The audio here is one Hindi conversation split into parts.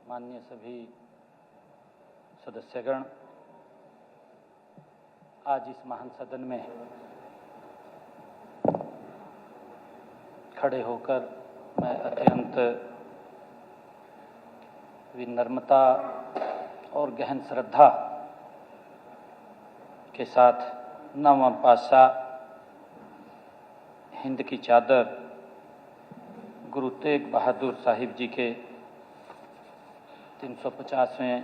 माननीय सभी सदस्यगण, आज इस महान सदन में खड़े होकर मैं अत्यंत विनम्रता और गहन श्रद्धा के साथ नवम पातशाह हिंद की चादर गुरु तेग बहादुर साहिब जी के 350वें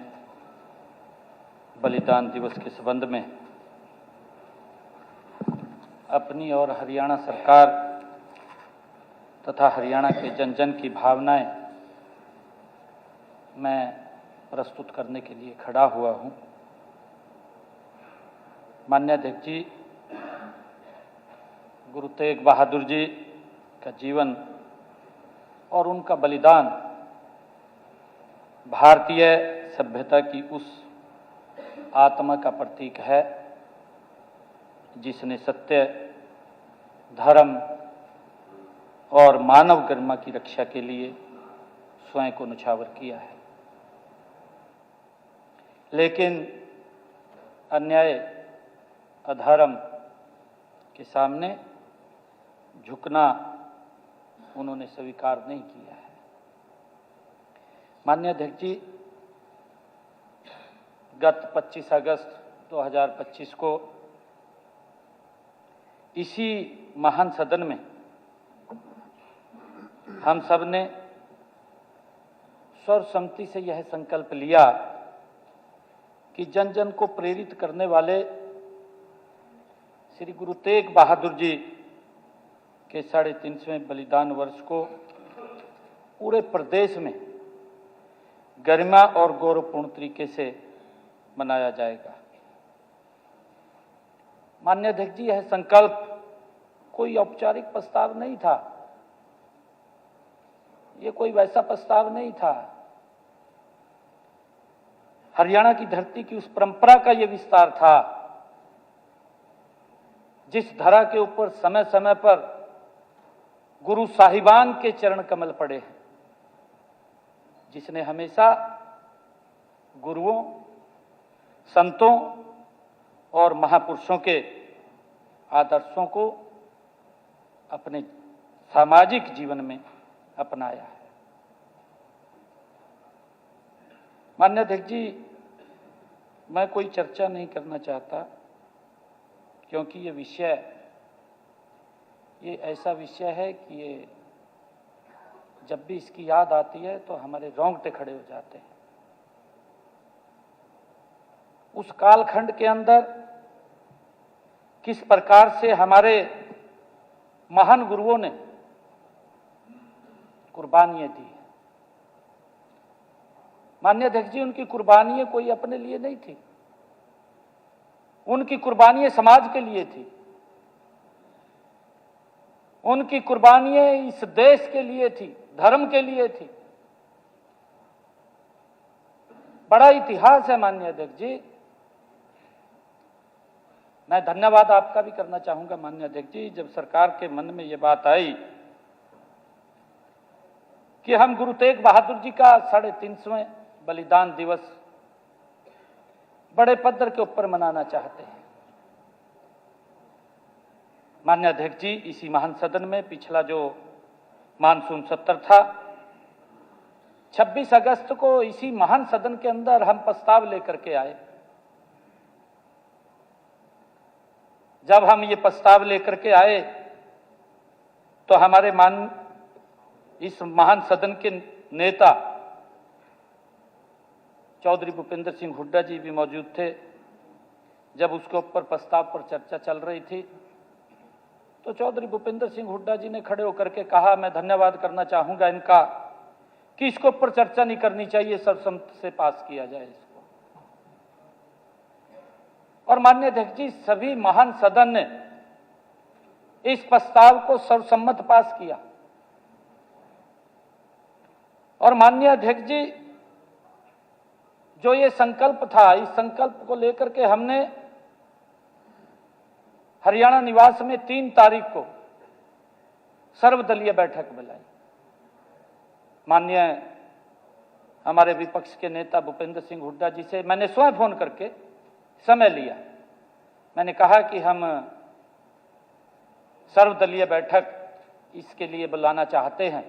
बलिदान दिवस के संबंध में अपनी और हरियाणा सरकार तथा हरियाणा के जन जन की भावनाएं मैं प्रस्तुत करने के लिए खड़ा हुआ हूं। माननीय अध्यक्ष जी, गुरु तेग बहादुर जी का जीवन और उनका बलिदान भारतीय सभ्यता की उस आत्मा का प्रतीक है जिसने सत्य, धर्म और मानव गरिमा की रक्षा के लिए स्वयं को न्यौछावर किया है। लेकिन अन्याय, अधर्म के सामने झुकना उन्होंने स्वीकार नहीं किया है। माननीय अध्यक्ष जी, गत 25 अगस्त 2025 को इसी महान सदन में हम सब ने सर्वसम्मति से यह संकल्प लिया कि जन जन को प्रेरित करने वाले श्री गुरु तेग बहादुर जी के 350वें बलिदान वर्ष को पूरे प्रदेश में गरिमा और गौरवपूर्ण तरीके से मनाया जाएगा। माननीय अध्यक्ष जी, यह संकल्प कोई औपचारिक प्रस्ताव नहीं था, ये कोई वैसा प्रस्ताव नहीं था। हरियाणा की धरती की उस परंपरा का यह विस्तार था जिस धरा के ऊपर समय समय पर गुरु साहिबान के चरण कमल पड़े हैं, जिसने हमेशा गुरुओं, संतों और महापुरुषों के आदर्शों को अपने सामाजिक जीवन में अपनाया है। माननीय अध्यक्ष जी, मैं कोई चर्चा नहीं करना चाहता क्योंकि ये ऐसा विषय है कि ये जब भी इसकी याद आती है तो हमारे रोंगटे खड़े हो जाते हैं। उस कालखंड के अंदर किस प्रकार से हमारे महान गुरुओं ने कुर्बानियां दी। माननीय अध्यक्ष जी, उनकी कुर्बानियां कोई अपने लिए नहीं थी, उनकी कुर्बानियां समाज के लिए थी, उनकी कुर्बानियां इस देश के लिए थी, धर्म के लिए थी। बड़ा इतिहास है माननीय अध्यक्ष जी। मैं धन्यवाद आपका भी करना चाहूंगा माननीय अध्यक्ष जी, जब सरकार के मन में यह बात आई कि हम गुरु तेग बहादुर जी का 350वें बलिदान दिवस बड़े पद्धर के ऊपर मनाना चाहते हैं। माननीय अध्यक्ष जी, इसी महान सदन में पिछला जो मानसून सत्र था, 26 अगस्त को इसी महान सदन के अंदर हम प्रस्ताव लेकर के आए। जब हम ये प्रस्ताव लेकर के आए तो हमारे इस महान सदन के नेता चौधरी भूपेंद्र सिंह हुड्डा जी भी मौजूद थे। जब उसके ऊपर प्रस्ताव पर चर्चा चल रही थी तो चौधरी भूपेंद्र सिंह हुड्डा जी ने खड़े होकर के कहा, मैं धन्यवाद करना चाहूंगा इनका कि इसके ऊपर चर्चा नहीं करनी चाहिए, सर्वसम्मति से पास किया जाए इसको। और माननीय अध्यक्ष जी, सभी महान सदन ने इस प्रस्ताव को सर्वसम्मत पास किया। और माननीय अध्यक्ष जी, जो ये संकल्प था, इस संकल्प को लेकर के हमने हरियाणा निवास में 3 तारीख को सर्वदलीय बैठक बुलाई। माननीय हमारे विपक्ष के नेता भूपेंद्र सिंह हुड्डा जी से मैंने स्वयं फोन करके समय लिया। मैंने कहा कि हम सर्वदलीय बैठक इसके लिए बुलाना चाहते हैं,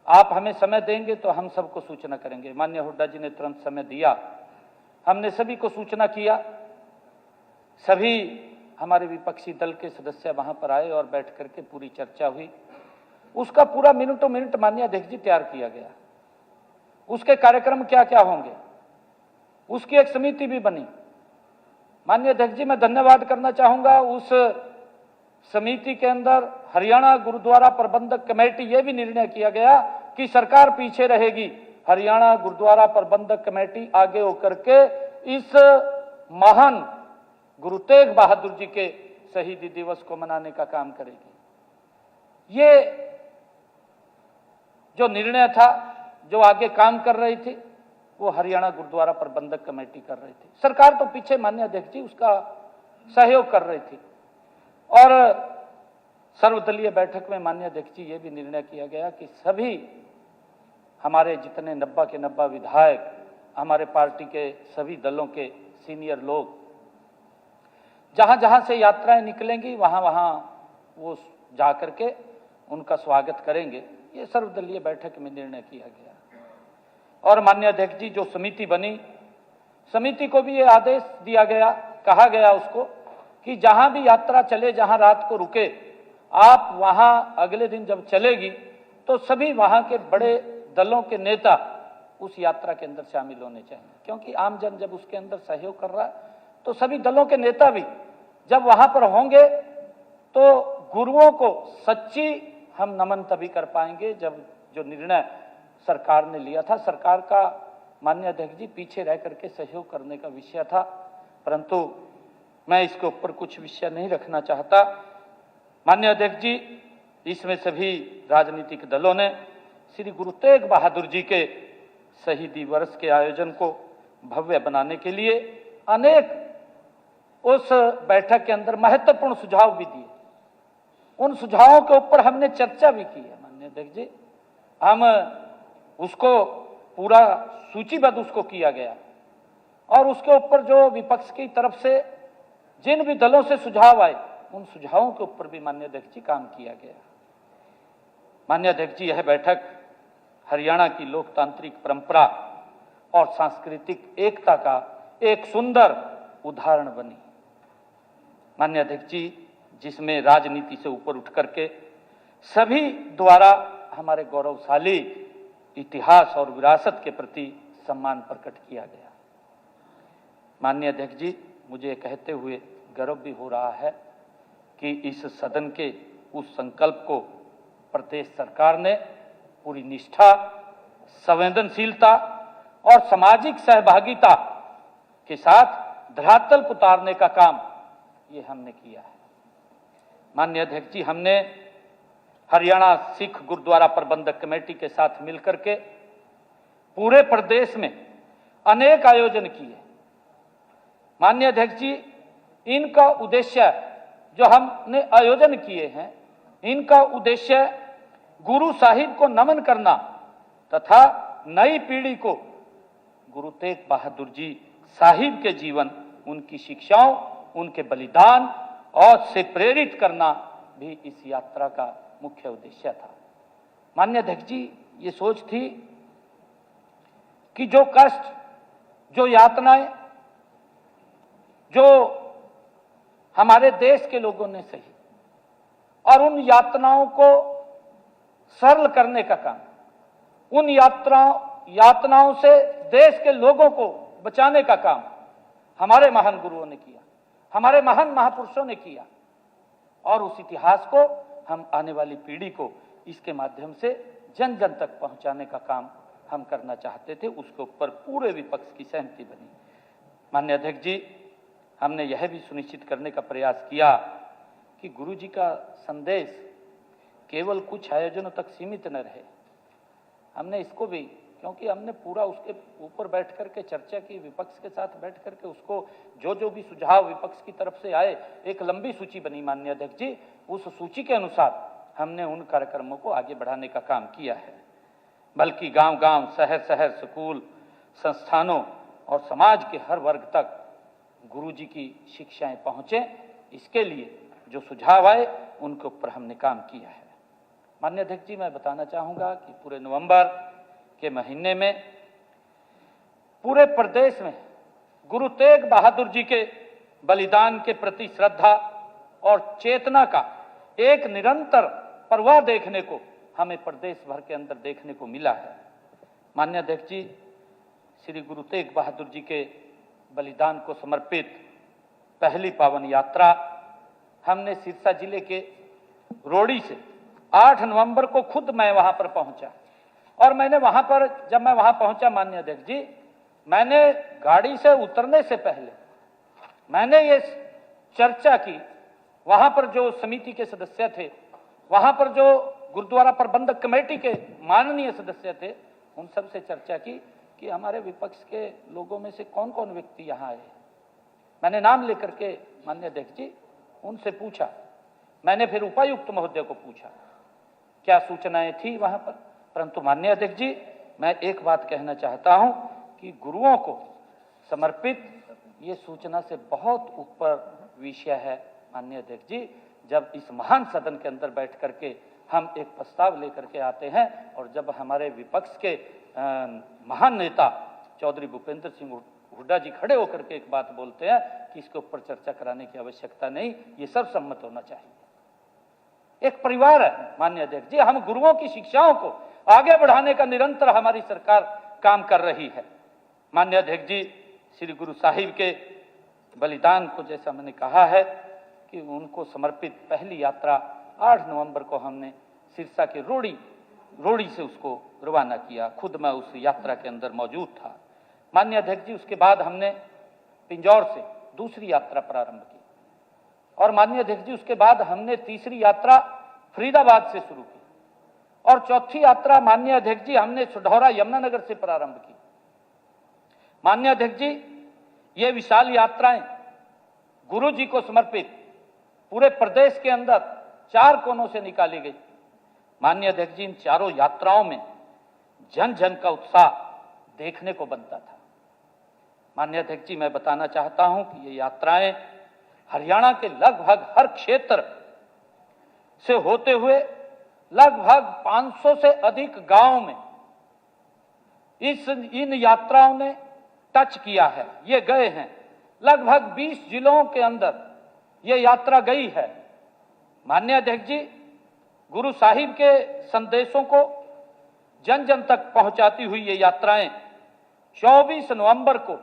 आप हमें समय देंगे तो हम सबको सूचना करेंगे। माननीय हुड्डा जी ने तुरंत समय दिया, हमने सभी को सूचना किया, सभी हमारे विपक्षी दल के सदस्य वहां पर आए और बैठ करके पूरी चर्चा हुई। उसका पूरा मिनटों मिनट माननीय अध्यक्ष जी तैयार किया गया, उसके कार्यक्रम क्या क्या होंगे, उसकी एक समिति भी बनी। माननीय अध्यक्ष जी, मैं धन्यवाद करना चाहूंगा उस समिति के अंदर हरियाणा गुरुद्वारा प्रबंधक कमेटी, यह भी निर्णय किया गया कि सरकार पीछे रहेगी, हरियाणा गुरुद्वारा प्रबंधक कमेटी आगे होकर के इस महान गुरु तेग बहादुर जी के शहीदी दिवस को मनाने का काम करेगी। ये जो निर्णय था, जो आगे काम कर रही थी, वो हरियाणा गुरुद्वारा प्रबंधक कमेटी कर रही थी। सरकार तो पीछे माननीय अध्यक्ष जी उसका सहयोग कर रही थी। और सर्वदलीय बैठक में माननीय अध्यक्ष जी ये भी निर्णय किया गया कि सभी हमारे जितने 90 के 90 विधायक, हमारे पार्टी के सभी दलों के सीनियर लोग, जहां जहां से यात्राएं निकलेंगी वहां वहां वो जा करके उनका स्वागत करेंगे। ये सर्वदलीय बैठक में निर्णय किया गया। और माननीय अध्यक्ष जी, जो समिति बनी, समिति को भी ये आदेश दिया गया, कहा गया उसको कि जहां भी यात्रा चले, जहां रात को रुके, आप वहां अगले दिन जब चलेगी तो सभी वहां के बड़े दलों के नेता उस यात्रा के अंदर शामिल होने चाहिए, क्योंकि आमजन जब उसके अंदर सहयोग कर रहा है तो सभी दलों के नेता भी जब वहां पर होंगे तो गुरुओं को सच्ची हम नमन तभी कर पाएंगे जब जो निर्णय सरकार ने लिया था, सरकार का माननीय अध्यक्ष जी पीछे रह करके सहयोग करने का विषय था, परंतु मैं इसके ऊपर कुछ विषय नहीं रखना चाहता। माननीय अध्यक्ष जी, इसमें सभी राजनीतिक दलों ने श्री गुरु तेग बहादुर जी के शहीदी वर्ष के आयोजन को भव्य बनाने के लिए अनेक उस बैठक के अंदर महत्वपूर्ण सुझाव भी दिए। उन सुझावों के ऊपर हमने चर्चा भी की है। माननीय अध्यक्ष जी, हम उसको पूरा सूचीबद्ध उसको किया गया और उसके ऊपर जो विपक्ष की तरफ से जिन भी दलों से सुझाव आए, उन सुझावों के ऊपर भी माननीय अध्यक्ष जी काम किया गया। माननीय अध्यक्ष जी, यह बैठक हरियाणा की लोकतांत्रिक परंपरा और सांस्कृतिक एकता का एक सुंदर उदाहरण बनी। माननीय अध्यक्ष जी, जिसमें राजनीति से ऊपर उठ करके सभी द्वारा हमारे गौरवशाली इतिहास और विरासत के प्रति सम्मान प्रकट किया गया। माननीय अध्यक्ष जी, मुझे कहते हुए गर्व भी हो रहा है कि इस सदन के उस संकल्प को प्रदेश सरकार ने पूरी निष्ठा, संवेदनशीलता और सामाजिक सहभागिता के साथ धरातल पर उतारने का काम ये हमने किया है। माननीय अध्यक्ष जी, हमने हरियाणा सिख गुरुद्वारा प्रबंधक कमेटी के साथ मिलकर के पूरे प्रदेश में अनेक आयोजन किए। माननीय अध्यक्ष जी, इनका उद्देश्य जो हमने आयोजन किए हैं, इनका उद्देश्य गुरु साहिब को नमन करना तथा नई पीढ़ी को गुरु तेग बहादुर जी साहिब के जीवन, उनकी शिक्षाओं, उनके बलिदान और से प्रेरित करना भी इस यात्रा का मुख्य उद्देश्य था। माननीय अध्यक्ष जी, ये सोच थी कि जो कष्ट, जो यातनाएं जो हमारे देश के लोगों ने सही और उन यातनाओं को सरल करने का काम, उन यातनाओं से देश के लोगों को बचाने का काम हमारे महान गुरुओं ने किया, हमारे महान महापुरुषों ने किया। और उस इतिहास को हम आने वाली पीढ़ी को इसके माध्यम से जन जन तक पहुंचाने का काम हम करना चाहते थे। उसके ऊपर पूरे विपक्ष की सहमति बनी। माननीय अध्यक्ष जी, हमने यह भी सुनिश्चित करने का प्रयास किया कि गुरु जी का संदेश केवल कुछ आयोजनों तक सीमित न रहे। हमने इसको भी, क्योंकि हमने पूरा उसके ऊपर बैठ करके चर्चा की, विपक्ष के साथ बैठ करके उसको जो भी सुझाव विपक्ष की तरफ से आए, एक लंबी सूची बनी। माननीय अध्यक्ष जी, उस सूची के अनुसार हमने उन कार्यक्रमों को आगे बढ़ाने का काम किया है। बल्कि गांव-गांव, शहर-शहर, स्कूल, संस्थानों और समाज के हर वर्ग तक गुरुजी की शिक्षाएं पहुंचे, इसके लिए जो सुझाव आए उनके ऊपर हमने काम किया है। माननीय अध्यक्ष जी, मैं बताना चाहूंगा कि पूरे नवंबर के महीने में पूरे प्रदेश में गुरु तेग बहादुर जी के बलिदान के प्रति श्रद्धा और चेतना का एक निरंतर प्रवाह देखने को हमें प्रदेश भर के अंदर देखने को मिला है। माननीय अध्यक्ष जी, श्री गुरु तेग बहादुर जी के बलिदान को समर्पित पहली पावन यात्रा हमने सिरसा जिले के रोड़ी से 8 नवंबर को खुद मैं वहां पर पहुंचा और मैंने वहां पर, जब मैं वहां पहुंचा माननीय अध्यक्ष जी, मैंने गाड़ी से उतरने से पहले मैंने ये चर्चा की, वहां पर जो समिति के सदस्य थे, वहां पर जो गुरुद्वारा प्रबंधक कमेटी के माननीय सदस्य थे, उन सब से चर्चा की कि हमारे विपक्ष के लोगों में से कौन कौन व्यक्ति यहाँ आए। मैंने नाम लेकर के माननीय अध्यक्ष जी उनसे पूछा। मैंने फिर उपायुक्त महोदय को पूछा क्या सूचनाएं थी वहां पर। परंतु माननीय अध्यक्ष जी, मैं एक बात कहना चाहता हूं कि गुरुओं को समर्पित ये सूचना से बहुत ऊपर विषय है। माननीय अध्यक्ष जी, जब इस महान सदन के अंदर बैठ करके हम एक प्रस्ताव लेकर के आते हैं और जब हमारे विपक्ष के महान नेता चौधरी भूपेंद्र सिंह हुड्डा जी खड़े होकर के एक बात बोलते हैं कि इसके ऊपर चर्चा कराने की आवश्यकता नहीं, ये सर्वसम्मत होना चाहिए। एक परिवार है माननीय अध्यक्ष जी, हम गुरुओं की शिक्षाओं को आगे बढ़ाने का निरंतर हमारी सरकार काम कर रही है। माननीय अध्यक्ष जी, श्री गुरु साहिब के बलिदान को जैसा मैंने कहा है कि उनको समर्पित पहली यात्रा 8 नवंबर को हमने सिरसा के रोड़ी से उसको रवाना किया। खुद मैं उस यात्रा के अंदर मौजूद था। माननीय अध्यक्ष जी, उसके बाद हमने पिंजौर से दूसरी यात्रा प्रारंभ की और माननीय अध्यक्ष जी उसके बाद हमने तीसरी यात्रा फरीदाबाद से शुरू की और चौथी यात्रा माननीय अध्यक्ष जी हमने सुढौरा यमुनानगर से प्रारंभ की। माननीय अध्यक्ष जी, ये विशाल यात्राएं गुरु जी को समर्पित पूरे प्रदेश के अंदर 4 कोनों से निकाली गई। माननीय अध्यक्ष जी, इन चारों यात्राओं में जन जन का उत्साह देखने को बनता था। माननीय अध्यक्ष जी, मैं बताना चाहता हूं कि ये यात्राएं हरियाणा के लगभग हर क्षेत्र से होते हुए लगभग 500 से अधिक गांवों में इन यात्राओं ने टच किया है, ये गए हैं। लगभग 20 जिलों के अंदर ये यात्रा गई है। माननीय अध्यक्ष जी, गुरु साहिब के संदेशों को जन जन तक पहुंचाती हुई ये यात्राएं 24 नवंबर को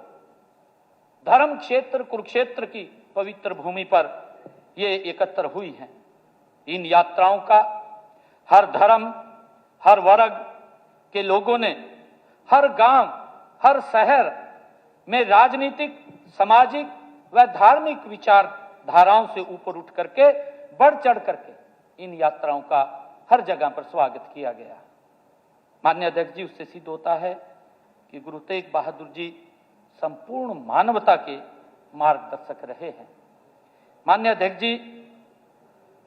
धर्म क्षेत्र कुरुक्षेत्र की पवित्र भूमि पर ये एकत्र हुई हैं। इन यात्राओं का हर धर्म, हर वर्ग के लोगों ने हर गांव, हर शहर में राजनीतिक, सामाजिक व धार्मिक विचारधाराओं से ऊपर उठ करके बढ़ चढ़ करके इन यात्राओं का हर जगह पर स्वागत किया गया। माननीय अध्यक्ष जी, उससे सिद्ध होता है कि गुरु तेग बहादुर जी संपूर्ण मानवता के मार्गदर्शक रहे हैं। माननीय अध्यक्ष जी,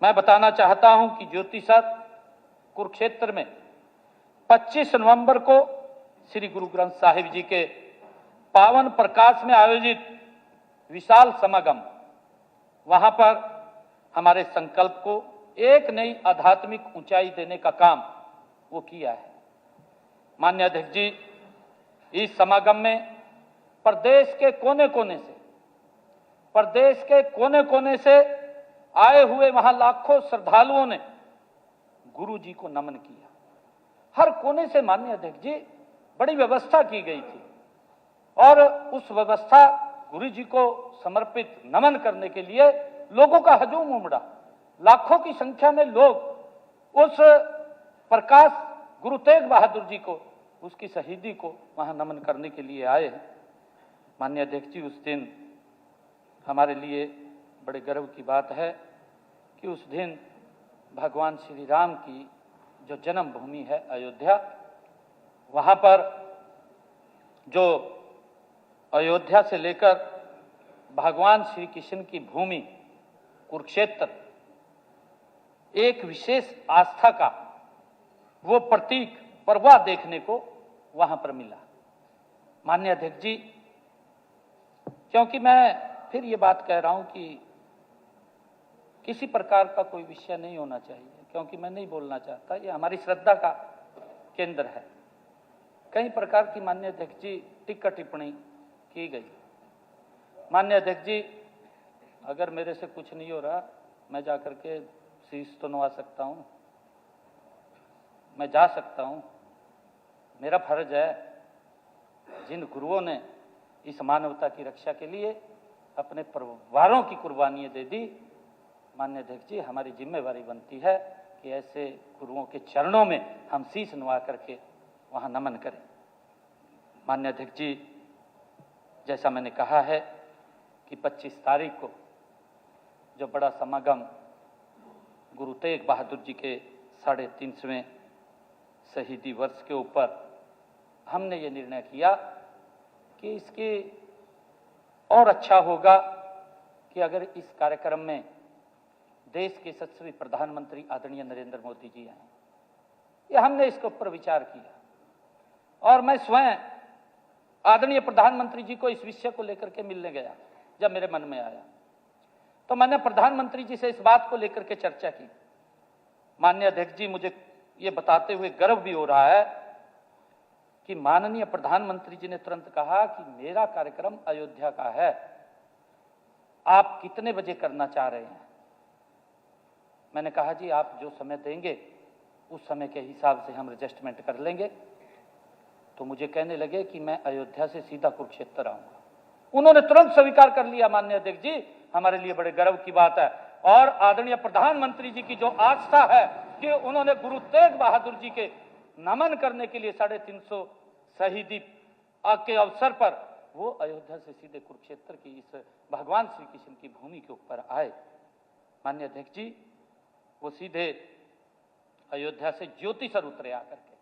मैं बताना चाहता हूं कि ज्योतिसर कुरुक्षेत्र में 25 नवंबर को श्री गुरु ग्रंथ साहिब जी के पावन प्रकाश में आयोजित विशाल समागम, वहां पर हमारे संकल्प को एक नई आध्यात्मिक ऊंचाई देने का काम वो किया है। माननीय अध्यक्ष जी, इस समागम में प्रदेश के कोने कोने से आए हुए वहां लाखों श्रद्धालुओं ने गुरु जी को नमन किया। हर कोने से माननीय अध्यक्ष जी बड़ी व्यवस्था की गई थी और उस व्यवस्था गुरु जी को समर्पित नमन करने के लिए लोगों का हजूम उमड़ा। लाखों की संख्या में लोग उस प्रकाश गुरु तेग बहादुर जी को, उसकी शहीदी को वहां नमन करने के लिए आए हैं। माननीय अध्यक्ष जी, उस दिन हमारे लिए बड़े गर्व की बात है कि उस दिन भगवान श्री राम की जो जन्मभूमि है अयोध्या, वहां पर जो अयोध्या से लेकर भगवान श्री कृष्ण की भूमि कुरुक्षेत्र एक विशेष आस्था का वो प्रतीक पर वह देखने को वहां पर मिला। माननीय अध्यक्ष जी, क्योंकि मैं फिर ये बात कह रहा हूं कि किसी प्रकार का कोई विषय नहीं होना चाहिए, क्योंकि मैं नहीं बोलना चाहता, ये हमारी श्रद्धा का केंद्र है। कई प्रकार की माननीय अध्यक्ष जी टीका टिप्पणी की गई। माननीय अध्यक्ष जी, अगर मेरे से कुछ नहीं हो रहा, मैं जाकर के शीश तो नवा सकता हूं, मैं जा सकता हूं। मेरा फर्ज है, जिन गुरुओं ने इस मानवता की रक्षा के लिए अपने परिवारों की कुर्बानियां दे दी, माननीय अध्यक्ष जी, हमारी जिम्मेवारी बनती है कि ऐसे गुरुओं के चरणों में हम शीश नवा करके वहां नमन करें। माननीय अध्यक्ष जी, जैसा मैंने कहा है कि 25 तारीख को जो बड़ा समागम गुरु तेग बहादुर जी के 350वें शहीदी वर्ष के ऊपर हमने ये निर्णय किया कि इसके और अच्छा होगा कि अगर इस कार्यक्रम में देश के यशस्वी प्रधानमंत्री आदरणीय नरेंद्र मोदी जी आए। ये हमने इसके ऊपर विचार किया और मैं स्वयं आदरणीय प्रधानमंत्री जी को इस विषय को लेकर के मिलने गया। जब मेरे मन में आया तो मैंने प्रधानमंत्री जी से इस बात को लेकर के चर्चा की। माननीय अध्यक्ष जी, मुझे ये बताते हुए गर्व भी हो रहा है कि माननीय प्रधानमंत्री जी ने तुरंत कहा कि मेरा कार्यक्रम अयोध्या का है, आप कितने बजे करना चाह रहे हैं। मैंने कहा, जी आप जो समय देंगे उस समय के हिसाब से हम एडजस्टमेंट कर लेंगे। तो मुझे कहने लगे कि मैं अयोध्या से सीधा कुरुक्षेत्र आऊंगा। उन्होंने तुरंत स्वीकार कर लिया। माननीय अध्यक्ष जी, हमारे लिए बड़े गर्व की बात है। और आदरणीय प्रधानमंत्री जी की जो आस्था है कि उन्होंने गुरु तेग बहादुर जी के नमन करने के लिए 350 शहीदी के अवसर पर वो अयोध्या से सीधे कुरुक्षेत्र की इस भगवान श्री कृष्ण की भूमि के ऊपर आए। माननीय अध्यक्ष जी, वो सीधे अयोध्या से ज्योतिसर उतरे आकर के,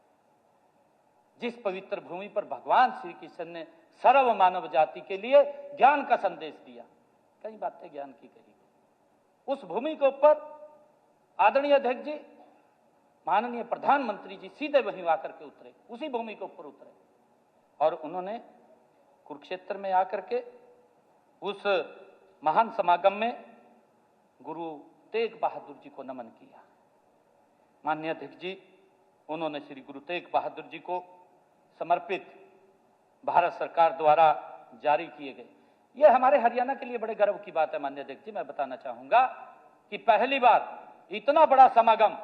जिस पवित्र भूमि पर भगवान श्री कृष्ण ने सर्व मानव जाति के लिए ज्ञान का संदेश दिया। कई बातें ज्ञान की कही, उस भूमि के ऊपर आदरणीय अध्यक्ष जी, माननीय प्रधानमंत्री जी सीधे वहीं आकर के उतरे, उसी भूमि के ऊपर उतरे और उन्होंने कुरुक्षेत्र में आकर के उस महान समागम में गुरु तेग बहादुर जी को नमन किया। माननीय अध्यक्ष जी, उन्होंने श्री गुरु तेग बहादुर जी को समर्पित भारत सरकार द्वारा जारी किए गए, यह हमारे हरियाणा के लिए बड़े गर्व की बात है। माननीय अध्यक्ष जी, मैं बताना चाहूंगा कि पहली बार इतना बड़ा समागम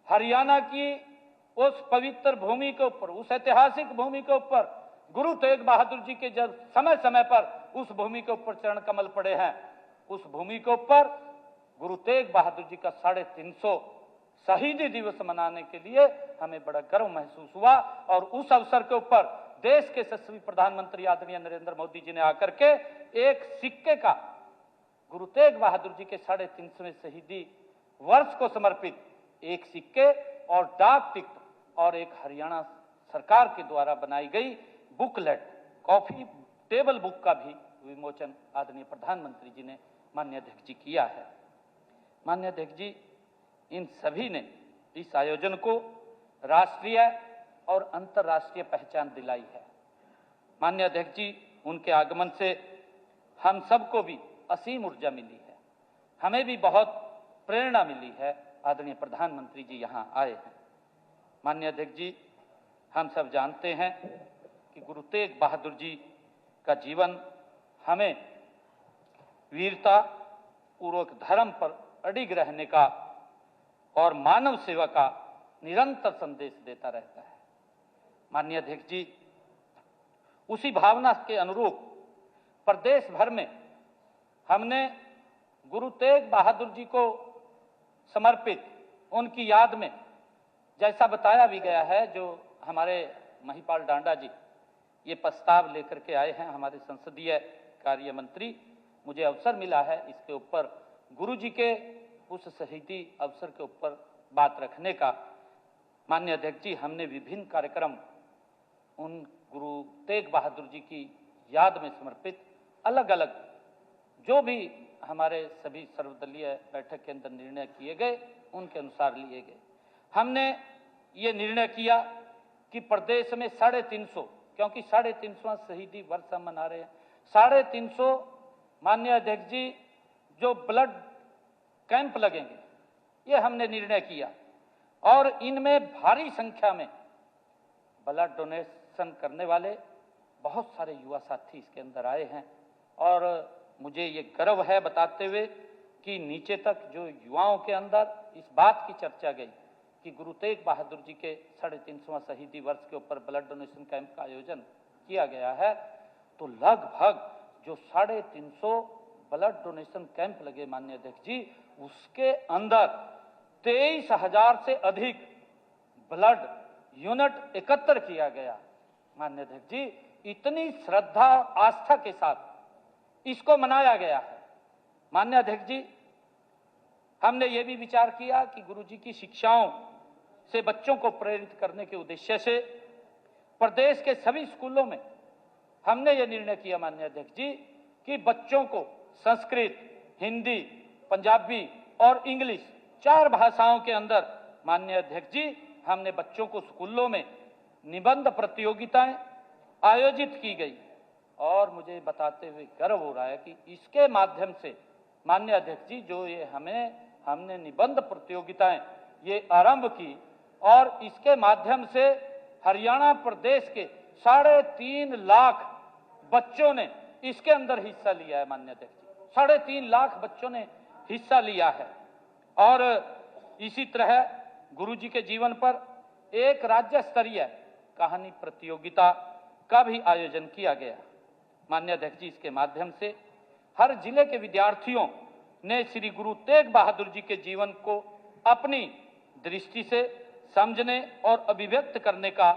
हरियाणा की उस पवित्र भूमि के ऊपर, उस ऐतिहासिक भूमि के ऊपर, गुरु तेग बहादुर जी के जब समय समय पर उस भूमि के ऊपर चरण कमल पड़े हैं, उस भूमि के ऊपर गुरु तेग बहादुर जी का 350 शहीदी दिवस मनाने के लिए हमें बड़ा गर्व महसूस हुआ। और उस अवसर के ऊपर देश के यशस्वी प्रधानमंत्री आदरणीय नरेंद्र मोदी जी ने आकर के एक सिक्के का गुरु तेग बहादुर जी के 350वें शहीदी वर्ष को समर्पित एक सिक्के और डाक टिकट और एक हरियाणा सरकार के द्वारा बनाई गई बुकलेट, कॉफी टेबल बुक का भी विमोचन आदरणीय प्रधानमंत्री जी ने माननीय अध्यक्ष जी किया है। माननीय अध्यक्ष जी, इन सभी ने इस आयोजन को राष्ट्रीय और अंतर्राष्ट्रीय पहचान दिलाई है। माननीय अध्यक्ष जी, उनके आगमन से हम सबको भी असीम ऊर्जा मिली है, हमें भी बहुत प्रेरणा मिली है। आदरणीय प्रधानमंत्री जी यहाँ आए हैं। माननीय अध्यक्ष जी, हम सब जानते हैं कि गुरु तेग बहादुर जी का जीवन हमें वीरता पूर्वक धर्म पर अडिग रहने का और मानव सेवा का निरंतर संदेश देता रहता है। माननीय अध्यक्ष जी, उसी भावना के अनुरूप प्रदेश भर में हमने गुरु तेग बहादुर जी को समर्पित उनकी याद में, जैसा बताया भी गया है, जो हमारे महिपाल डांडा जी ये प्रस्ताव लेकर के आए हैं, हमारे संसदीय कार्य मंत्री, मुझे अवसर मिला है इसके ऊपर गुरु जी के उस शहीदी अवसर के ऊपर बात रखने का। माननीय अध्यक्ष जी, हमने विभिन्न कार्यक्रम उन गुरु तेग बहादुर जी की याद में समर्पित अलग अलग जो भी हमारे सभी सर्वदलीय बैठक के अंदर निर्णय किए गए, उनके अनुसार लिए गए। हमने ये निर्णय किया कि प्रदेश में 350, क्योंकि 350वां शहीदी वर्ष हम मना रहे हैं, 350 माननीय अध्यक्ष जी जो ब्लड कैंप लगेंगे, ये हमने निर्णय किया और इनमें भारी संख्या में ब्लड डोनेशन करने वाले बहुत सारे युवा साथी इसके अंदर आए हैं। और मुझे ये गर्व है बताते हुए कि नीचे तक जो युवाओं के अंदर इस बात की चर्चा गई कि गुरु तेग बहादुर जी के 350वां शहीदी वर्ष के ऊपर ब्लड डोनेशन कैंप का आयोजन किया गया है, तो लगभग जो 350 ब्लड डोनेशन कैंप लगे माननीय अध्यक्ष जी, उसके अंदर 23,000 से अधिक ब्लड यूनिट एकत्र किया गया। माननीय अध्यक्ष जी, इतनी श्रद्धा और आस्था के साथ इसको मनाया गया है। माननीय अध्यक्ष जी, हमने ये भी विचार किया कि गुरुजी की शिक्षाओं से बच्चों को प्रेरित करने के उद्देश्य से प्रदेश के सभी स्कूलों में हमने ये निर्णय किया माननीय अध्यक्ष जी कि बच्चों को संस्कृत, हिंदी, पंजाबी और इंग्लिश 4 भाषाओं के अंदर माननीय अध्यक्ष जी हमने बच्चों को स्कूलों में निबंध प्रतियोगिताएं आयोजित की गई। और मुझे बताते हुए गर्व हो रहा है कि इसके माध्यम से माननीय अध्यक्ष जी जो ये हमने निबंध प्रतियोगिताएं ये आरंभ की और इसके माध्यम से हरियाणा प्रदेश के 3.5 लाख बच्चों ने इसके अंदर हिस्सा लिया है। माननीय अध्यक्ष जी, 3.5 लाख बच्चों ने हिस्सा लिया है। और इसी तरह गुरुजी के जीवन पर एक राज्य स्तरीय कहानी प्रतियोगिता का भी आयोजन किया गया। माननीय अध्यक्ष जी, इसके माध्यम से हर जिले के विद्यार्थियों ने श्री गुरु तेग बहादुर जी के जीवन को अपनी दृष्टि से समझने और अभिव्यक्त करने का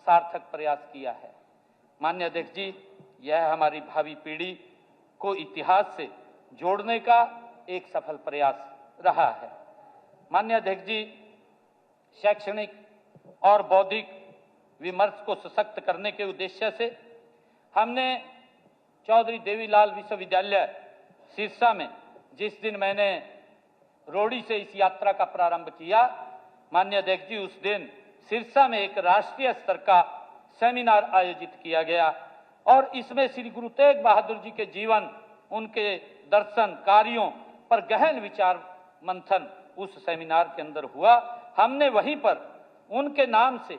सार्थक प्रयास किया है। माननीय अध्यक्ष जी, यह हमारी भावी पीढ़ी को इतिहास से जोड़ने का एक सफल प्रयास रहा है। माननीय अध्यक्ष जी, शैक्षणिक और बौद्धिक विमर्श को सशक्त करने के उद्देश्य से हमने चौधरी देवीलाल विश्वविद्यालय सिरसा में जिस दिन मैंने रोड़ी से इस यात्रा का प्रारंभ किया, माननीय अध्यक्ष जी, उस दिन सिरसा में एक राष्ट्रीय स्तर का सेमिनार आयोजित किया गया और इसमें श्री गुरु तेग बहादुर जी के जीवन, उनके दर्शन कार्यों पर गहन विचार मंथन उस सेमिनार के अंदर हुआ। हमने वहीं पर उनके नाम से,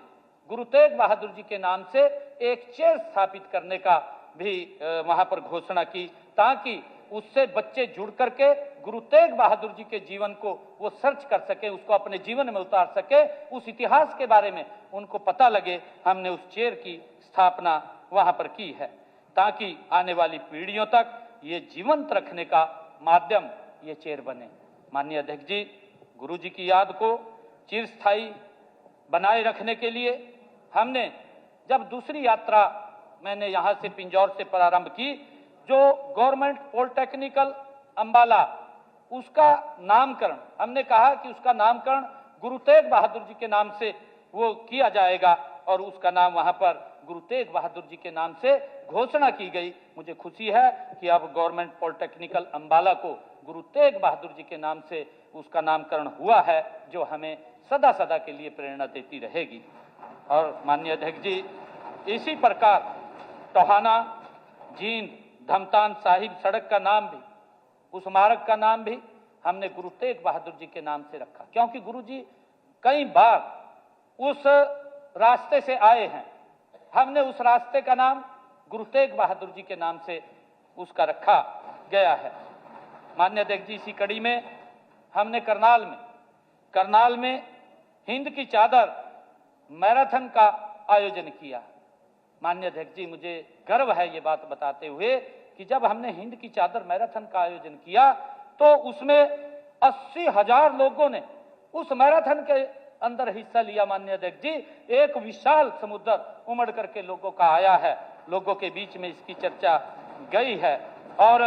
गुरु तेग बहादुर जी के नाम से एक चेयर स्थापित करने का भी वहां पर घोषणा की, ताकि उससे बच्चे जुड़ करके गुरु तेग बहादुर जी के जीवन को वो सर्च कर सके, उसको अपने जीवन में उतार सके, उस इतिहास के बारे में उनको पता लगे। हमने उस चेयर की स्थापना वहां पर की है ताकि आने वाली पीढ़ियों तक ये जीवंत रखने का माध्यम ये चेयर बने। माननीय अध्यक्ष जी, गुरु जी की याद को चिरस्थायी बनाए रखने के लिए हमने जब दूसरी यात्रा मैंने यहाँ से पिंजौर से प्रारंभ की, जो गवर्नमेंट पॉलिटेक्निकल अंबाला, उसका नामकरण हमने कहा कि उसका नामकरण गुरु तेग बहादुर जी के नाम से वो किया जाएगा और उसका नाम वहां पर गुरु तेग बहादुर जी के नाम से घोषणा की गई। मुझे खुशी है कि अब गवर्नमेंट पॉलिटेक्निकल अंबाला को गुरु तेग बहादुर जी के नाम से उसका नामकरण हुआ है, जो हमें सदा सदा के लिए प्रेरणा देती रहेगी। और माननीय अध्यक्ष जी, इसी प्रकार टोहाना, जींद, धमतान साहिब सड़क का नाम भी, उस मार्ग का नाम भी हमने गुरु तेग बहादुर जी के नाम से रखा, क्योंकि गुरु जी कई बार उस रास्ते से आए हैं। हमने उस रास्ते का नाम गुरु तेग बहादुर जी के नाम से उसका रखा गया है। माननीय अध्यक्ष जी, इसी कड़ी में हमने करनाल में हिंद की चादर मैराथन का आयोजन किया। माननीय अध्यक्ष जी, मुझे गर्व है ये बात बताते हुए कि जब हमने हिंद की चादर मैराथन का आयोजन किया तो उसमें 80,000 लोगों ने उस मैराथन के अंदर हिस्सा लिया। माननीय अध्यक्ष जी, एक विशाल समुद्र उमड़ करके लोगों का आया है, लोगों के बीच में इसकी चर्चा गई है और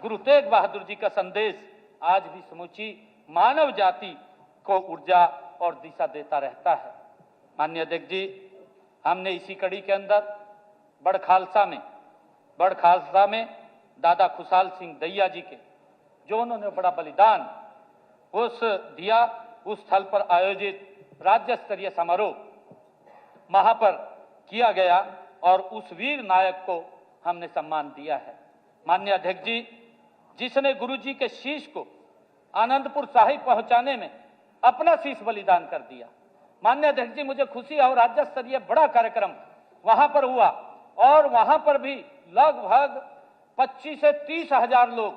गुरु तेग बहादुर जी का संदेश आज भी समूची मानव जाति को ऊर्जा और दिशा देता रहता है। माननीय अध्यक्ष जी, हमने इसी कड़ी के अंदर बड़खालसा में दादा खुशहाल सिंह दैया जी के, जो उन्होंने बड़ा बलिदान उस स्थल पर आयोजित राज्य स्तरीय समारोह वहां पर किया गया और उस वीर नायक को हमने सम्मान दिया है। माननीय अध्यक्ष जी, जिसने गुरु जी के शीश को आनंदपुर साहिब पहुंचाने में अपना शीश बलिदान कर दिया। माननीय अध्यक्ष जी, मुझे खुशी है और राज्य स्तरीय बड़ा कार्यक्रम वहां पर हुआ और वहां पर भी लगभग 25 से 30 हजार लोग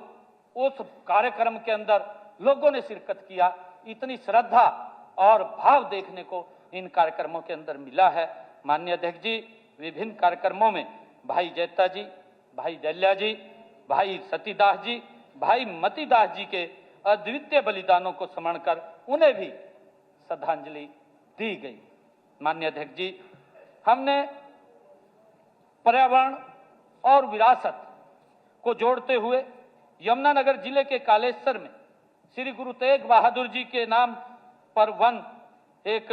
उस कार्यक्रम के अंदर लोगों ने शिरकत किया। इतनी श्रद्धा और भाव देखने को इन कार्यक्रमों के अंदर मिला है। माननीय अध्यक्ष जी, विभिन्न कार्यक्रमों में भाई जैता जी, भाई दल्या जी, भाई सतीदास जी, भाई मतीदास जी के अद्वितीय बलिदानों को स्मरण कर उन्हें भी श्रद्धांजलि दी गई। माननीय अध्यक्ष जी, हमने पर्यावरण और विरासत को जोड़ते हुए यमुनानगर जिले के कालेश्वर में श्री गुरु तेग बहादुर जी के नाम पर वन एक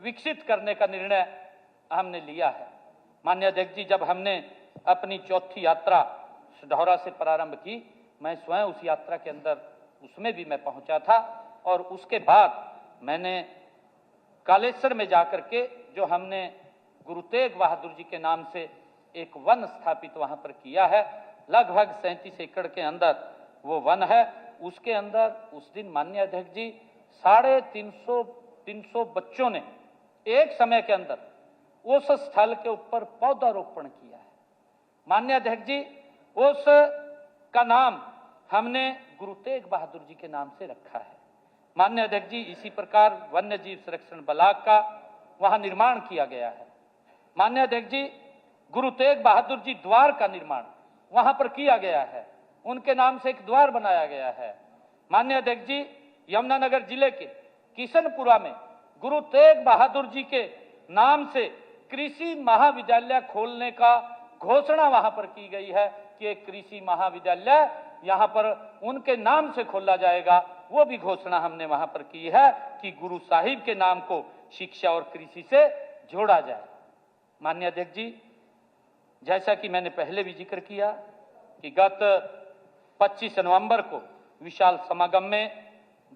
विकसित करने का निर्णय हमने लिया है। माननीय अध्यक्ष जी, जब हमने अपनी चौथी यात्रा सढौरा से प्रारंभ की, मैं स्वयं उस यात्रा के अंदर उसमें भी मैं पहुंचा था और उसके बाद मैंने कालेश्वर में जाकर के जो हमने गुरु तेग बहादुर जी के नाम से एक वन स्थापित वहां पर किया है, लगभग 37 एकड़ के अंदर वो वन है। उसके अंदर उस दिन माननीय अध्यक्ष जी 350 बच्चों ने एक समय के अंदर उस स्थल के ऊपर पौधारोपण किया है। माननीय अध्यक्ष जी, उस का नाम हमने गुरु तेग बहादुर जी के नाम से रखा है। माननीय अध्यक्ष जी, इसी प्रकार वन्य जीव संरक्षण ब्लॉक का वहां निर्माण किया गया है। माननीय अध्यक्ष जी, गुरु तेग बहादुर जी द्वार का निर्माण वहां पर किया गया है, उनके नाम से एक द्वार बनाया गया है। माननीय अध्यक्ष जी, यमुनानगर जिले के किशनपुरा में गुरु तेग बहादुर जी के नाम से कृषि महाविद्यालय खोलने का घोषणा वहां पर की गई है कि एक कृषि महाविद्यालय यहां पर उनके नाम से खोला जाएगा। वो भी घोषणा हमने वहां पर की है कि गुरु साहिब के नाम को शिक्षा और कृषि से जोड़ा जाए। माननीय अध्यक्ष जी, जैसा कि मैंने पहले भी जिक्र किया कि गत 25 नवंबर को विशाल समागम में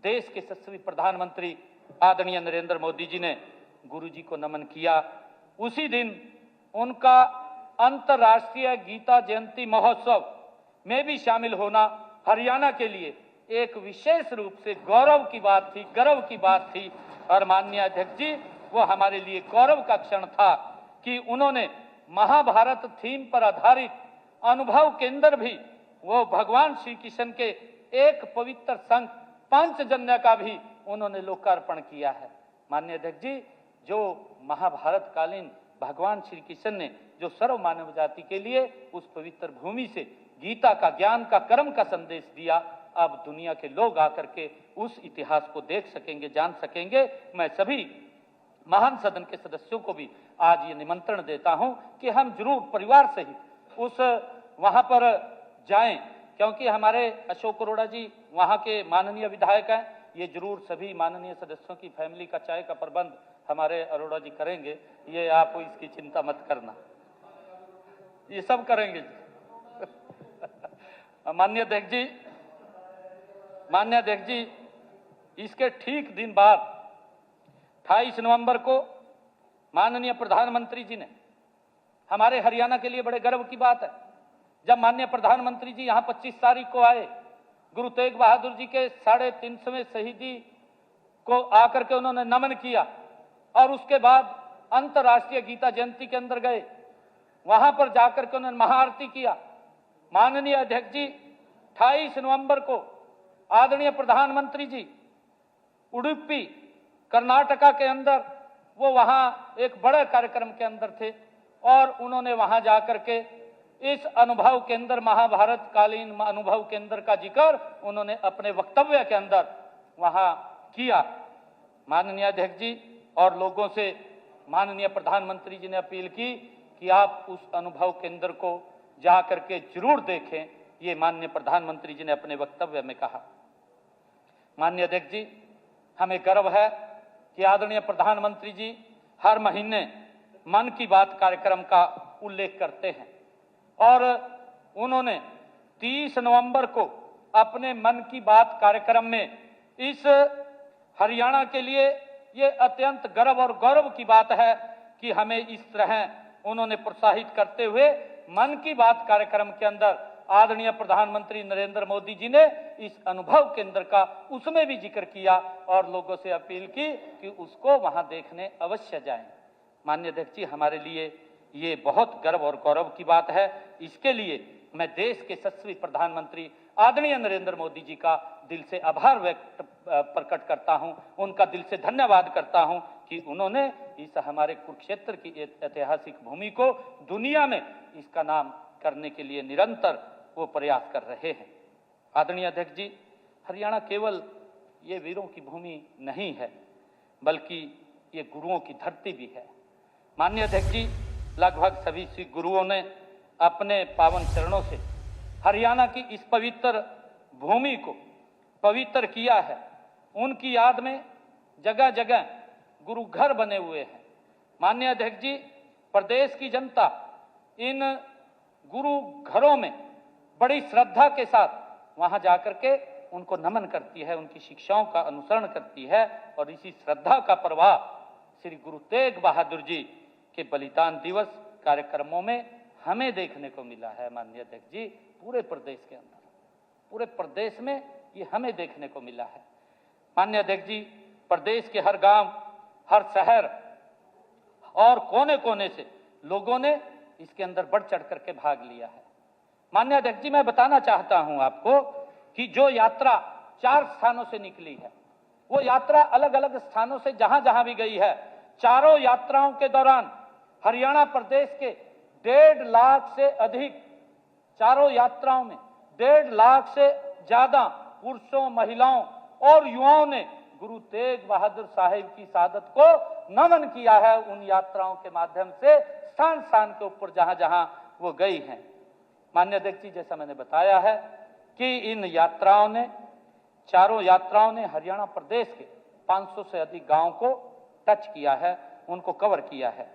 देश के यशस्वी प्रधानमंत्री आदरणीय नरेंद्र मोदी जी ने गुरु जी को नमन किया। उसी दिन उनका अंतर्राष्ट्रीय गीता जयंती महोत्सव में भी शामिल होना हरियाणा के लिए एक विशेष रूप से गौरव की बात थी, गर्व की बात थी। और माननीय अध्यक्ष जी, वो हमारे लिए गौरव का क्षण था कि उन्होंने महाभारत थीम पर आधारित अनुभव केंद्र भी वो भगवान श्री कृष्ण के एक पवित्र संघ पंचजन्य का भी उन्होंने लोकार्पण किया है। माननीय अध्यक्ष जी, जो महाभारत कालीन भगवान श्री कृष्ण ने जो सर्व मानव जाति के लिए उस पवित्र भूमि से गीता का, ज्ञान का, कर्म का संदेश दिया, अब दुनिया के लोग आकर के उस इतिहास को देख सकेंगे, जान सकेंगे। मैं सभी महान सदन के सदस्यों को भी आज ये निमंत्रण देता हूं कि हम जरूर परिवार सहित उस वहां पर जाएं, क्योंकि हमारे अशोक अरोड़ा जी वहां के माननीय विधायक हैं। ये जरूर सभी माननीय सदस्यों की फैमिली का चाय का प्रबंध हमारे अरोड़ा जी करेंगे, ये आप इसकी चिंता मत करना, ये सब करेंगे जी। माननीय अध्यक्ष जी, इसके ठीक दिन बाद 28 नवंबर को माननीय प्रधानमंत्री जी ने, हमारे हरियाणा के लिए बड़े गर्व की बात है, जब माननीय प्रधानमंत्री जी यहां 25 तारीख को आए, गुरु तेग बहादुर जी के 350वें शहीदी को आकर के उन्होंने नमन किया और उसके बाद अंतर्राष्ट्रीय गीता जयंती के अंदर गए, वहां पर जाकर के उन्होंने महाआरती किया। माननीय अध्यक्ष जी, 28 नवंबर को आदरणीय प्रधानमंत्री जी उडुपी कर्नाटका के अंदर वो वहां एक बड़े कार्यक्रम के अंदर थे और उन्होंने वहां जाकर के इस अनुभव केंद्र, महाभारत कालीन अनुभव केंद्र का जिक्र उन्होंने अपने वक्तव्य के अंदर वहां किया। माननीय अध्यक्ष जी, और लोगों से माननीय प्रधानमंत्री जी ने अपील की कि आप उस अनुभव केंद्र को जाकर के जरूर देखें, ये माननीय प्रधानमंत्री जी ने अपने वक्तव्य में कहा। माननीय अध्यक्ष जी, हमें गर्व है कि आदरणीय प्रधानमंत्री जी हर महीने मन की बात कार्यक्रम का उल्लेख करते हैं और उन्होंने 30 नवंबर को अपने मन की बात कार्यक्रम में इस हरियाणा के लिए ये अत्यंत गर्व और गौरव की बात है कि हमें इस तरह उन्होंने प्रोत्साहित करते हुए मन की बात कार्यक्रम के अंदर आदरणीय प्रधानमंत्री नरेंद्र मोदी जी ने इस अनुभव केंद्र का उसमें भी जिक्र किया और लोगों से अपील की कि उसको वहां देखने अवश्य जाएं। माननीय अध्यक्ष जी, हमारे लिए ये बहुत गर्व और गौरव की बात है। इसके लिए मैं देश के यशस्वी प्रधानमंत्री आदरणीय नरेंद्र मोदी जी का दिल से आभार प्रकट करता हूं, उनका दिल से धन्यवाद करता हूं कि उन्होंने इस हमारे कुरुक्षेत्र की ऐतिहासिक भूमि को दुनिया में इसका नाम करने के लिए निरंतर वो प्रयास कर रहे हैं। आदरणीय अध्यक्ष जी, हरियाणा केवल ये वीरों की भूमि नहीं है, बल्कि ये गुरुओं की धरती भी है। माननीय अध्यक्ष जी, लगभग सभी सिख गुरुओं ने अपने पावन चरणों से हरियाणा की इस पवित्र भूमि को पवित्र किया है। उनकी याद में जगह जगह गुरु घर बने हुए हैं। माननीय अध्यक्ष जी, प्रदेश की जनता इन गुरु घरों में बड़ी श्रद्धा के साथ वहां जाकर के उनको नमन करती है, उनकी शिक्षाओं का अनुसरण करती है और इसी श्रद्धा का प्रभाव श्री गुरु तेग बहादुर जी के बलिदान दिवस कार्यक्रमों में हमें देखने को मिला है। माननीय अध्यक्ष जी, पूरे प्रदेश के अंदर, पूरे प्रदेश में ये हमें देखने को मिला है। माननीय अध्यक्ष जी, प्रदेश के हर गांव, हर शहर और कोने कोने से लोगों ने इसके अंदर बढ़ चढ़ करके भाग लिया है। माननीय अध्यक्ष जी, मैं बताना चाहता हूं आपको कि जो यात्रा 4 स्थानों से निकली है, वो यात्रा अलग अलग स्थानों से जहां जहां भी गई है, चारों यात्राओं के दौरान हरियाणा प्रदेश के 1.5 लाख से अधिक, चारों यात्राओं में 1.5 लाख से ज्यादा पुरुषों, महिलाओं और युवाओं ने गुरु तेग बहादुर साहिब की शहादत को नमन किया है। उन यात्राओं के माध्यम से स्थान स्थान के ऊपर जहां जहां वो गई हैं। माननीय अध्यक्ष जी, जैसा मैंने बताया है कि इन यात्राओं ने, चारों यात्राओं ने हरियाणा प्रदेश के 500 से अधिक गांवों को टच किया है, उनको कवर किया है।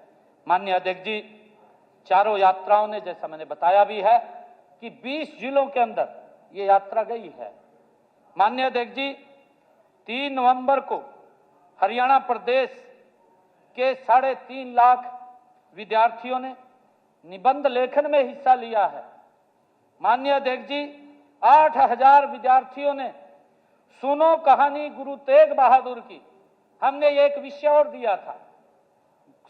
माननीय अध्यक्ष जी, चारों यात्राओं ने, जैसा मैंने बताया भी है कि 20 जिलों के अंदर ये यात्रा गई है। माननीय अध्यक्ष जी, 3 नवंबर को हरियाणा प्रदेश के 3.5 लाख विद्यार्थियों ने निबंध लेखन में हिस्सा लिया है। माननीय अध्यक्ष जी, 8000 विद्यार्थियों ने सुनो कहानी गुरु तेग बहादुर की, हमने एक विषय और दिया था,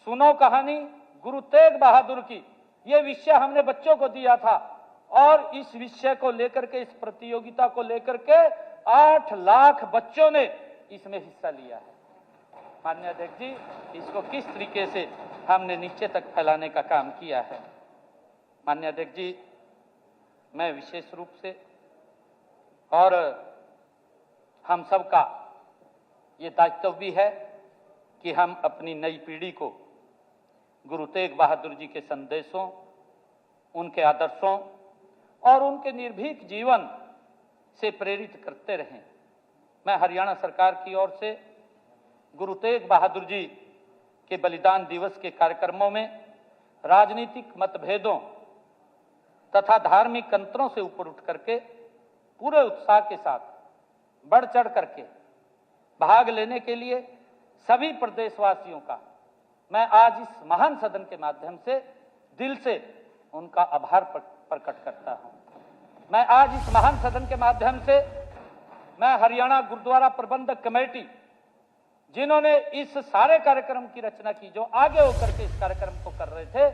सुनो कहानी गुरु तेग बहादुर की, ये विषय हमने बच्चों को दिया था और इस विषय को लेकर के, इस प्रतियोगिता को लेकर के 8 लाख बच्चों ने इसमें हिस्सा लिया है। माननीय अध्यक्ष जी, इसको किस तरीके से हमने नीचे तक फैलाने का काम किया है। माननीय अध्यक्ष जी, मैं विशेष रूप से और हम सबका ये दायित्व भी है कि हम अपनी नई पीढ़ी को गुरु तेग बहादुर जी के संदेशों, उनके आदर्शों और उनके निर्भीक जीवन से प्रेरित करते रहें। मैं हरियाणा सरकार की ओर से गुरु तेग बहादुर जी के बलिदान दिवस के कार्यक्रमों में राजनीतिक मतभेदों तथा धार्मिक अंतरों से ऊपर उठ करके पूरे उत्साह के साथ बढ़ चढ़ करके भाग लेने के लिए सभी प्रदेशवासियों का मैं आज इस महान सदन के माध्यम से दिल से उनका आभार प्रकट करता हूं। मैं आज इस महान सदन के माध्यम से मैं हरियाणा गुरुद्वारा प्रबंधक कमेटी, जिन्होंने इस सारे कार्यक्रम की रचना की, जो आगे होकर के इस कार्यक्रम को कर रहे थे,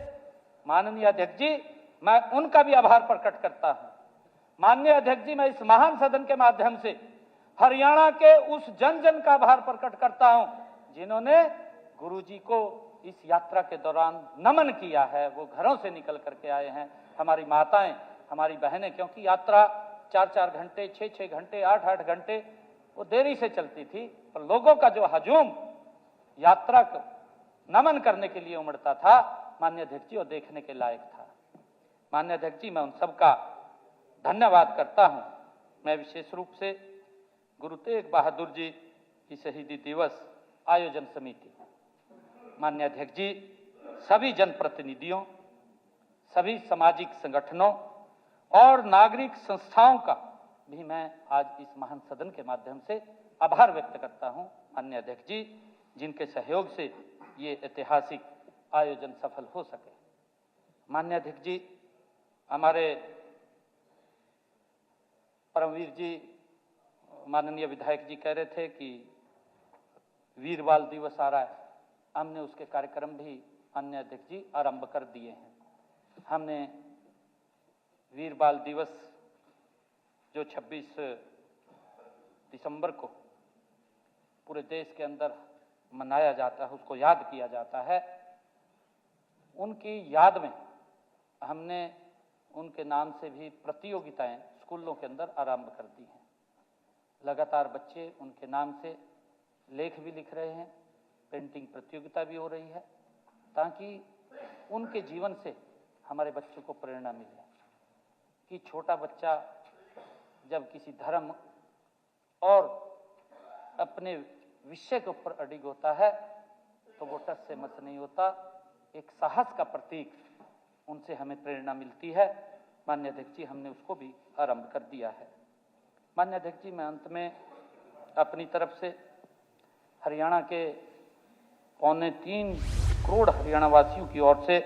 माननीय अध्यक्ष जी, मैं उनका भी आभार प्रकट करता हूं। माननीय अध्यक्ष जी, मैं इस महान सदन के माध्यम से हरियाणा के उस जन जन का आभार प्रकट करता हूं जिन्होंने गुरुजी को इस यात्रा के दौरान नमन किया है। वो घरों से निकल करके आए हैं, हमारी माताएं, हमारी बहनें, क्योंकि यात्रा 4-4 घंटे, 6-6 घंटे, 8-8 घंटे वो देरी से चलती थी, पर लोगों का जो हजूम यात्रा को नमन करने के लिए उमड़ता था, माननीय अध्यक्ष जी, वो देखने के लायक था। माननीय अध्यक्ष जी, मैं उन सबका धन्यवाद करता हूं। मैं विशेष रूप से गुरु तेग बहादुर जी की शहीदी दिवस आयोजन समिति, माननीय अध्यक्ष जी, सभी जनप्रतिनिधियों, सभी सामाजिक संगठनों और नागरिक संस्थाओं का भी मैं आज इस महान सदन के माध्यम से आभार व्यक्त करता हूं। माननीय अध्यक्ष जी, जिनके सहयोग से ये ऐतिहासिक आयोजन सफल हो सके। माननीय अध्यक्ष जी, हमारे परमवीर जी, माननीय विधायक जी कह रहे थे कि वीर बाल दिवस आ रहा है, हमने उसके कार्यक्रम भी माननीय अध्यक्ष जी आरंभ कर दिए हैं। हमने वीर बाल दिवस जो 26 दिसंबर को पूरे देश के अंदर मनाया जाता है, उसको याद किया जाता है, उनकी याद में हमने उनके नाम से भी प्रतियोगिताएं स्कूलों के अंदर आरंभ कर दी हैं। लगातार बच्चे उनके नाम से लेख भी लिख रहे हैं, पेंटिंग प्रतियोगिता भी हो रही है, ताकि उनके जीवन से हमारे बच्चों को प्रेरणा मिले कि छोटा बच्चा जब किसी धर्म और अपने विषय के ऊपर अडिग होता है तो वो टस से मस नहीं होता, एक साहस का प्रतीक उनसे हमें प्रेरणा मिलती है। माननीय अध्यक्ष जी, हमने उसको भी आरंभ कर दिया है। माननीय अध्यक्ष जी, मैं अंत में अपनी तरफ से हरियाणा के 2.25 करोड़ हरियाणा वासियों की ओर से,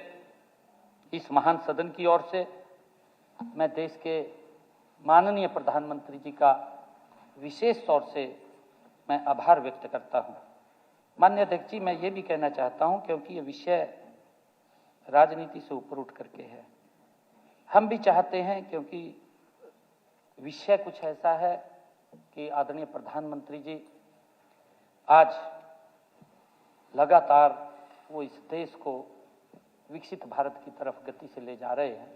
इस महान सदन की ओर से, मैं देश के माननीय प्रधानमंत्री जी का विशेष तौर से मैं आभार व्यक्त करता हूं। माननीय अध्यक्ष जी, मैं ये भी कहना चाहता हूं, क्योंकि ये विषय राजनीति से ऊपर उठ करके है, हम भी चाहते हैं, क्योंकि विषय कुछ ऐसा है कि आदरणीय प्रधानमंत्री जी आज लगातार वो इस देश को विकसित भारत की तरफ गति से ले जा रहे हैं।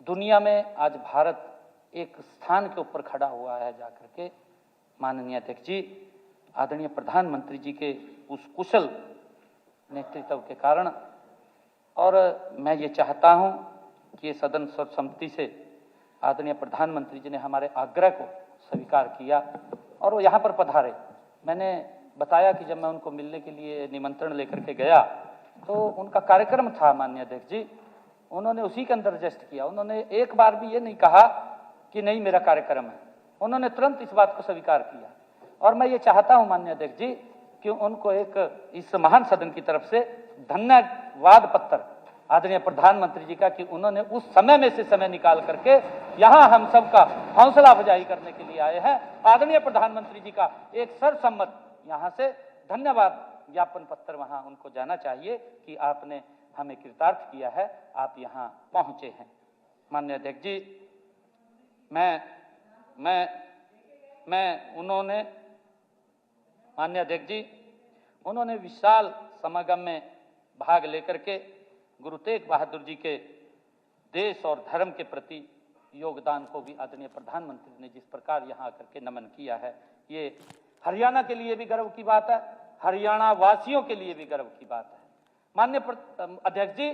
दुनिया में आज भारत एक स्थान के ऊपर खड़ा हुआ है जाकर के। माननीय अध्यक्ष जी, आदरणीय प्रधानमंत्री जी के उस कुशल नेतृत्व के कारण, और मैं ये चाहता हूं कि ये सदन सर्वसम्मति से आदरणीय प्रधानमंत्री जी ने हमारे आग्रह को स्वीकार किया और वो यहाँ पर पधारे। मैंने बताया कि जब मैं उनको मिलने के लिए निमंत्रण लेकर के गया तो उनका कार्यक्रम था माननीय अध्यक्ष जी, उन्होंने उसी के अंदर एडजस्ट किया। उन्होंने एक बार भी ये नहीं कहा कि नहीं मेरा कार्यक्रम है, उन्होंने तुरंत इस बात को स्वीकार किया। और मैं ये चाहता हूं माननीय अध्यक्ष जी कि उनको एक इस महान सदन की तरफ से धन्यवाद पत्र आदरणीय प्रधानमंत्री जी का, कि उन्होंने उस समय में से समय निकाल करके यहाँ हम सबका हौसला अफजाई करने के लिए आए हैं। आदरणीय प्रधानमंत्री जी का एक सर्वसम्मत यहाँ से धन्यवाद ज्ञापन पत्र वहाँ उनको जाना चाहिए कि आपने हमें कृतार्थ किया है, आप यहाँ पहुंचे हैं। माननीय अध्यक्ष जी, उन्होंने माननीय अध्यक्ष जी, उन्होंने विशाल समागम में भाग लेकर के गुरु तेग बहादुर जी के देश और धर्म के प्रति योगदान को भी आदरणीय प्रधानमंत्री ने जिस प्रकार यहाँ आकर के नमन किया है, ये हरियाणा के लिए भी गर्व की बात है, हरियाणा वासियों के लिए भी गर्व की बात है। माननीय अध्यक्ष जी,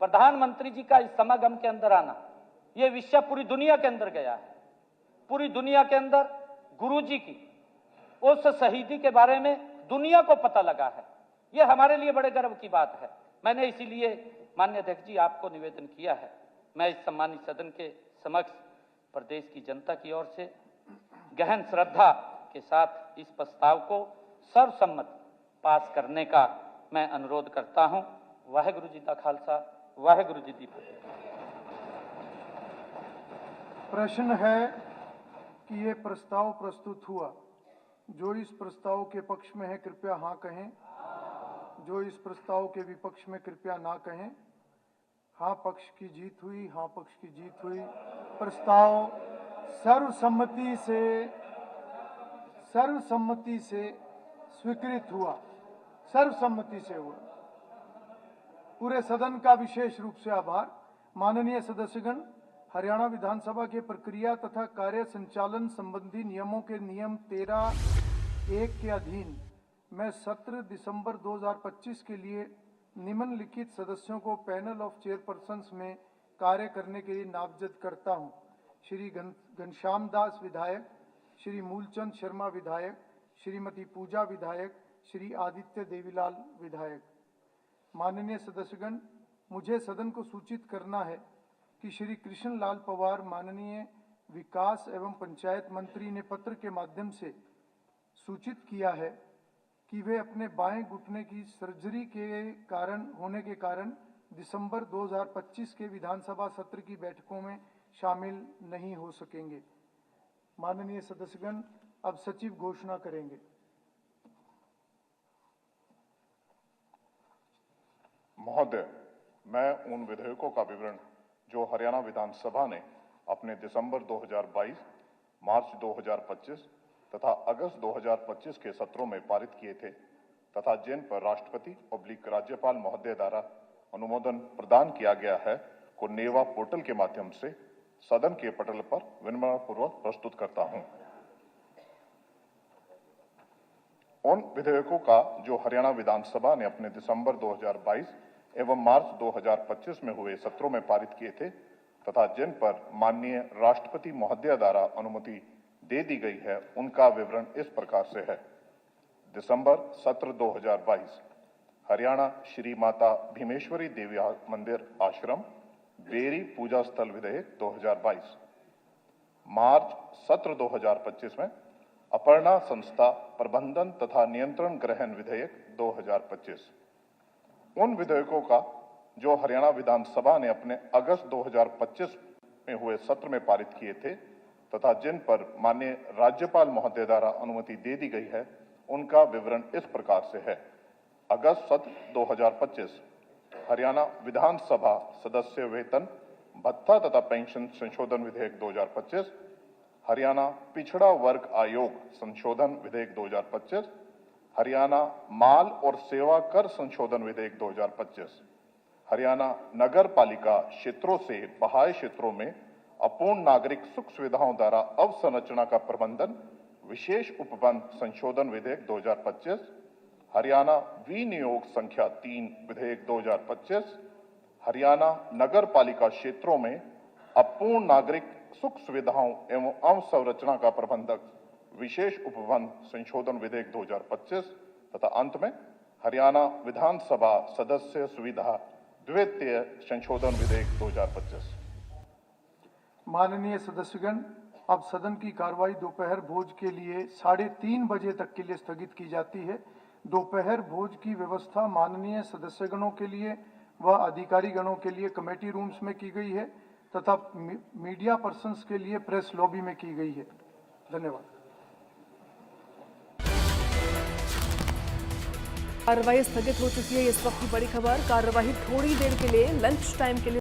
प्रधानमंत्री जी का इस समागम के अंदर आना, ये विषय पूरी दुनिया के अंदर गया है। पूरी दुनिया के अंदर गुरु जी की उस शहीदी के बारे में दुनिया को पता लगा है, ये हमारे लिए बड़े गर्व की बात है। मैंने इसीलिए माननीय अध्यक्ष जी आपको निवेदन किया है, मैं इस सम्मानित सदन के समक्ष प्रदेश की जनता की ओर से गहन श्रद्धा के साथ इस प्रस्ताव को सर्वसम्मत पास करने का मैं अनुरोध करता हूं। वाहेगुरु जी का खालसा, वाहेगुरु जी की फतेह। प्रश्न है कि ये प्रस्ताव प्रस्तुत हुआ, जो इस प्रस्ताव के पक्ष में है कृपया हाँ कहें, जो इस प्रस्ताव के विपक्ष में कृपया ना कहें। हाँ पक्ष की जीत हुई, हाँ पक्ष की जीत हुई। प्रस्ताव सर्वसम्मति से स्वीकृत हुआ, सर्वसम्मति से हुआ। पूरे सदन का विशेष रूप से आभार। माननीय सदस्यगण, हरियाणा विधानसभा के प्रक्रिया तथा कार्य संचालन संबंधी नियमों के नियम 13(1) के अधीन मैं 17 दिसंबर 2025 के लिए निम्नलिखित सदस्यों को पैनल ऑफ चेयरपर्सन्स में कार्य करने के लिए नामजद करता हूं। श्री घनश्याम दास विधायक, श्री मूलचंद शर्मा विधायक, श्रीमती पूजा विधायक, श्री आदित्य देवीलाल विधायक। माननीय सदस्यगण, मुझे सदन को सूचित करना है कि श्री कृष्ण लाल पवार माननीय विकास एवं पंचायत मंत्री ने पत्र के माध्यम से सूचित किया है कि वे अपने बाएं घुटने की सर्जरी होने के कारण दिसंबर 2025 के विधानसभा सत्र की बैठकों में शामिल नहीं हो सकेंगे। माननीय सदस्यगण, अब सचिव घोषणा करेंगे। महोदय, मैं उन विधेयकों का विवरण जो हरियाणा विधानसभा ने अपने दिसंबर 2022, मार्च 2025 तथा अगस्त 2025 के सत्रों में पारित किए थे तथा जिन पर राष्ट्रपति/राज्यपाल महोदय द्वारा अनुमोदन प्रदान किया गया है, को नेवा पोर्टल के माध्यम से सदन के पटल पर विनम्रपूर्वक प्रस्तुत करता हूं। उन विधेयकों का जो हरियाणा विधानसभा ने अपने दिसंबर 2022 एवं मार्च 2025 में हुए सत्रों में पारित किए थे तथा जिन पर माननीय राष्ट्रपति महोदय द्वारा अनुमति दे दी गई है, उनका विवरण इस प्रकार से है। दिसंबर सत्र 2022 हरियाणा श्री माता भीमेश्वरी देवी मंदिर आश्रम बेरी पूजा स्थल विधेयक 2022। मार्च सत्र 2025 में अपर्णा संस्था प्रबंधन तथा नियंत्रण ग्रहण विधेयक 2025। उन विधेयकों का जो हरियाणा विधानसभा ने अपने अगस्त 2025 में हुए सत्र में पारित किए थे तथा जिन पर माननीय राज्यपाल महोदय द्वारा अनुमति दे दी गई है, उनका विवरण इस प्रकार से है। अगस्त सत्र 2025 हरियाणा विधानसभा सदस्य वेतन भत्ता तथा पेंशन संशोधन विधेयक 2025, हरियाणा पिछड़ा वर्ग आयोग संशोधन विधेयक 2025, हरियाणा माल और सेवा कर संशोधन विधेयक 2025, हरियाणा नगर पालिका क्षेत्रों से बाह्य क्षेत्रों में अपूर्ण नागरिक सुख सुविधाओं द्वारा अवसंरचना का प्रबंधन विशेष उपबंध संशोधन विधेयक 2025, हरियाणा विनियोग संख्या 3 विधेयक 2025, हरियाणा नगर पालिका क्षेत्रों में अपूर्ण नागरिक सुख सुविधाओं एवं अवसंरचना का प्रबंधक विशेष उपबंध संशोधन विधेयक 2025 तथा अंत में हरियाणा विधानसभा सदस्य सुविधा द्वितीय संशोधन विधेयक 2025। माननीय सदस्यगण, अब सदन की कार्रवाई दोपहर भोज के लिए 3:30 बजे तक के लिए स्थगित की जाती है। दोपहर भोज की व्यवस्था माननीय सदस्यगणों के लिए व अधिकारी गणों के लिए कमेटी रूम्स में की गई है तथा मीडिया पर्सन्स के लिए प्रेस लॉबी में की गई है। धन्यवाद। कार्रवाई स्थगित हो चुकी है। इस वक्त की बड़ी खबर, कार्रवाई थोड़ी देर के लिए लंच टाइम के लिए